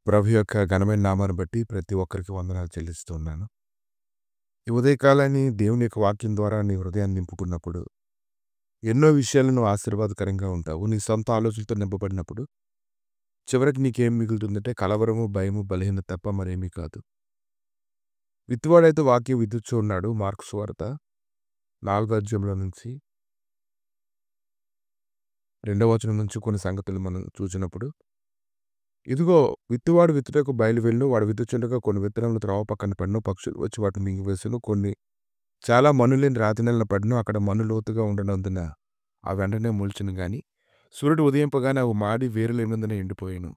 ప్రభు యొక్క ఘనమైన నామాన్ని బట్టి ప్రతి ఒక్కరికి వందనాలు చెల్లిస్తూ ఉన్నాను. ఈ ఉదయకాలాన్ని దేవుని యొక్క వాక్యం ద్వారా నీ హృదయాన్ని నింపుకున్నప్పుడు, ఎన్నో విషయాలు నువ్వు ఆశీర్వాదకరంగా ఉంటావు. నీ సొంత ఆలోచనలతో నింపబడినప్పుడు, చివరికి నీకేం మిగులుతుందంటే కలవరము, భయము, బలహీనత తప్ప మరేమీ కాదు. విత్తువాడైతే వాక్యం విత్తుచూ ఉన్నాడు. మార్కు సువార్త 4వ అధ్యాయంలో నుంచి 2వ వచనం నుంచి కొన్ని సంగతులు మనం చూసినప్పుడు, ఇదిగో విత్తువాడు విత్తుటకు బయలువెళ్ళును. వాడు విత్తుచుండగా కొన్ని విత్తనములు త్రోవ పక్కన పడెను. పక్షులు వచ్చి వాటిని మింగివేసెను. కొన్ని చాలా మన్నులేని రాతి నేలన పడెను. అక్కడ మన్ను లోతుగా ఉండనందున ఆ వెంటనే మొలిచెను గాని, సూర్యుడు ఉదయింపగానే అవి మాడి వేరులేనందున ఎండిపోయెను.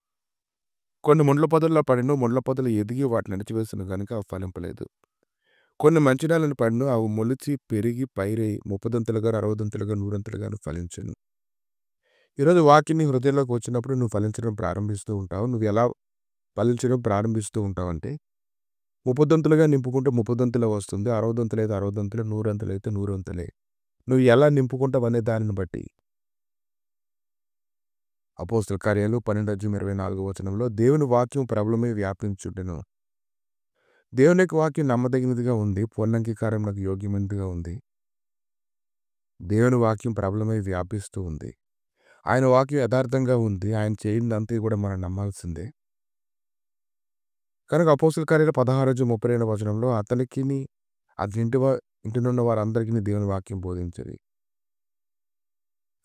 కొన్ని ముండ్ల పొదల్లో పడెను. ముండ్ల పొదలు ఎదిగి వాటిని అణిచివేసెను గనుక అవి ఫలింపలేదు. కొన్ని మంచి నేలను పడెను. అవి మొలిచి పెరిగి పైరై 30 60 100 ఫలించెను. ఈరోజు వాక్యం నీ హృదయంలోకి వచ్చినప్పుడు నువ్వు ఫలించడం ప్రారంభిస్తూ ఉంటావు. నువ్వు ఎలా ఫలించడం ప్రారంభిస్తూ ఉంటావంటే, 30 నింపుకుంటే 30 వస్తుంది. 60 అయితే 60, 100 అయితే 100. నువ్వు ఎలా నింపుకుంటావు అనే దానిని బట్టి అపోస్తల కార్యాలు 12:24 దేవుని వాక్యం ప్రబలమై వ్యాపించుటను. దేవుని యొక్క వాక్యం నమ్మదగినదిగా ఉంది. పూర్ణాంగీకారమునకు యోగ్యమైనదిగా ఉంది. దేవుని వాక్యం ప్రబలమై వ్యాపిస్తూ ఉంది. ఆయన వాక్యం యథార్థంగా ఉంది. ఆయన చేయిందంతా కూడా మనం నమ్మాల్సిందే. కనుక అపోస్తల కార్యాలు 16:32 అతనికిని అతని ఇంటినున్న వారందరికీ దేవుని వాక్యం బోధించేది.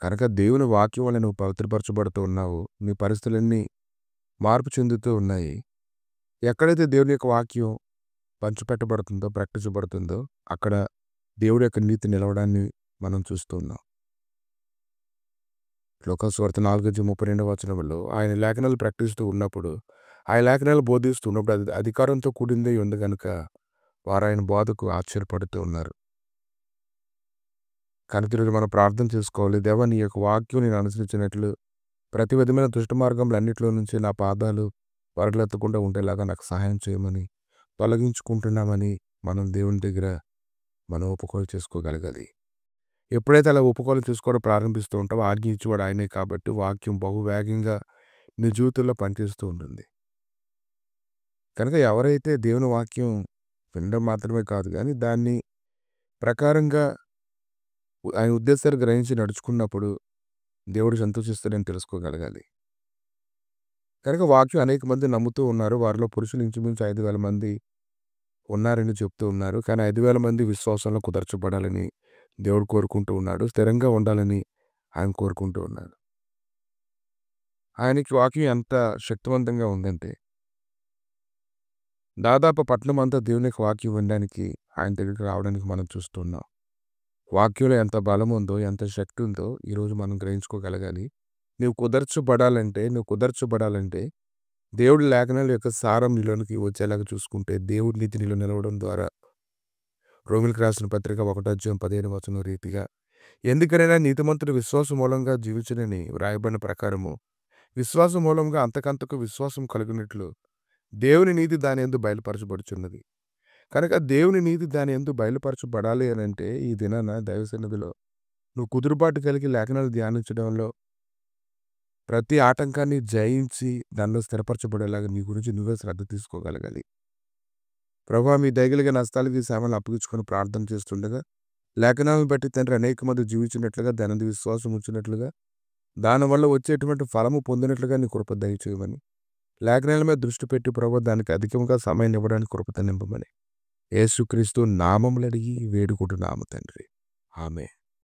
కనుక దేవుని వాక్యం వల్ల నువ్వు పవిత్రపరచబడుతూ ఉన్నావు. నీ పరిస్థితులన్నీ మార్పు చెందుతూ ఉన్నాయి. ఎక్కడైతే దేవుని యొక్క వాక్యం పంచిపెట్టబడుతుందో, ప్రకటించబడుతుందో అక్కడ దేవుడి యొక్క నీతి నిలవడాన్ని మనం చూస్తూ ఉన్నాం. లోకాసువార్త 4:32 ఆయన లేఖనాలు ప్రకటిస్తూ ఉన్నప్పుడు, ఆయన లేఖనాలు బోధిస్తూ ఉన్నప్పుడు అది అధికారంతో కూడిందే ఉంది కనుక వారు ఆయన బోధకు ఆశ్చర్యపడుతూ ఉన్నారు. కనుక ఈరోజు మనం ప్రార్థన చేసుకోవాలి. దేవా, నీ యొక్క వాక్యం నేను అనుసరించినట్లు ప్రతి విధమైన దుష్ట మార్గంలో అన్నింటిలో నుంచి నా పాదాలు పరగలెత్తకుండా ఉండేలాగా నాకు సహాయం చేయమని, తొలగించుకుంటున్నామని మనం దేవుని దగ్గర మనం ఒప్పుకోలు చేసుకోగలగాలి. ఎప్పుడైతే అలా ఒప్పుకోలు చేసుకోవడం ప్రారంభిస్తూ ఉంటావో ఆజ్ఞ ఇచ్చేవాడు ఆయనే కాబట్టి వాక్యం బహువేగంగా నీ జీవితంలో పనిచేస్తూ ఉంటుంది. కనుక ఎవరైతే దేవుని వాక్యం వినడం మాత్రమే కాదు కానీ దాన్ని ప్రకారంగా ఆయన ఉద్దేశాలు గ్రహించి నడుచుకున్నప్పుడు దేవుడు సంతోషిస్తాడని తెలుసుకోగలగాలి. కనుక వాక్యం అనేక మంది నమ్ముతూ ఉన్నారు. వారిలో పురుషులు ఇంచుమించు 5,000 మంది ఉన్నారని చెప్తూ ఉన్నారు. కానీ 5,000 మంది విశ్వాసంలో కుదర్చబడాలని దేవుడు కోరుకుంటూ ఉన్నాడు. స్థిరంగా ఉండాలని ఆయన కోరుకుంటూ ఉన్నాడు. ఆయనకి వాక్యం ఎంత శక్తివంతంగా ఉందంటే, దాదాపు పట్టణం అంతా దేవుని యొక్క వాక్యం వినడానికి ఆయన దగ్గరికి రావడానికి మనం చూస్తున్నాం. వాక్యంలో ఎంత బలం ఉందో, ఎంత శక్తి ఉందో ఈరోజు మనం గ్రహించుకోగలగాలి. నువ్వు కుదర్చబడాలంటే దేవుడి లేఖనాల యొక్క సారం నీలోనికి వచ్చేలాగా చూసుకుంటే, దేవుడి నీతి నీలో నిలవడం ద్వారా రోమిలకు రాసిన పత్రిక 1:15 రీతిగా, ఎందుకనైనా నీతిమంతుడు విశ్వాసం మూలంగా జీవించునని వ్రాయబడిన ప్రకారము విశ్వాసం మూలంగా అంతకంతకు విశ్వాసం కలిగినట్లు దేవుని నీతి దాని యందు బయలుపరచబడుచున్నది. కనుక దేవుని నీతి దాని యందు బయలుపరచబడాలి అని అంటే ఈ దినాన దైవ సన్నిధిలో నువ్వు కుదురుబాటు కలిగి లేఖనాలు ధ్యానించడంలో ప్రతి ఆటంకాన్ని జయించి దానిలో స్థిరపరచబడేలాగా నీ గురించి నువ్వే శ్రద్ధ తీసుకోగలగాలి. ప్రభువా, మీ దయగలిగిన నష్టాలకి సేవలు అప్పగించుకొని ప్రార్థన చేస్తుండగా లేఖనాలను బట్టి తండ్రి అనేక మంది జీవించినట్లుగా దాని విశ్వాసం ఉంచినట్లుగా దానివల్ల వచ్చేటువంటి ఫలము పొందినట్లుగా నీ కృప దయచేయమని, లేఖనాల మీద దృష్టి పెట్టి ప్రభువా దానికి అధికంగా సమయం ఇవ్వడానికి కృపత నింపమని యేసుక్రీస్తు నామములు అడిగి వేడుకుంటున్నాము తండ్రి. ఆమేన్.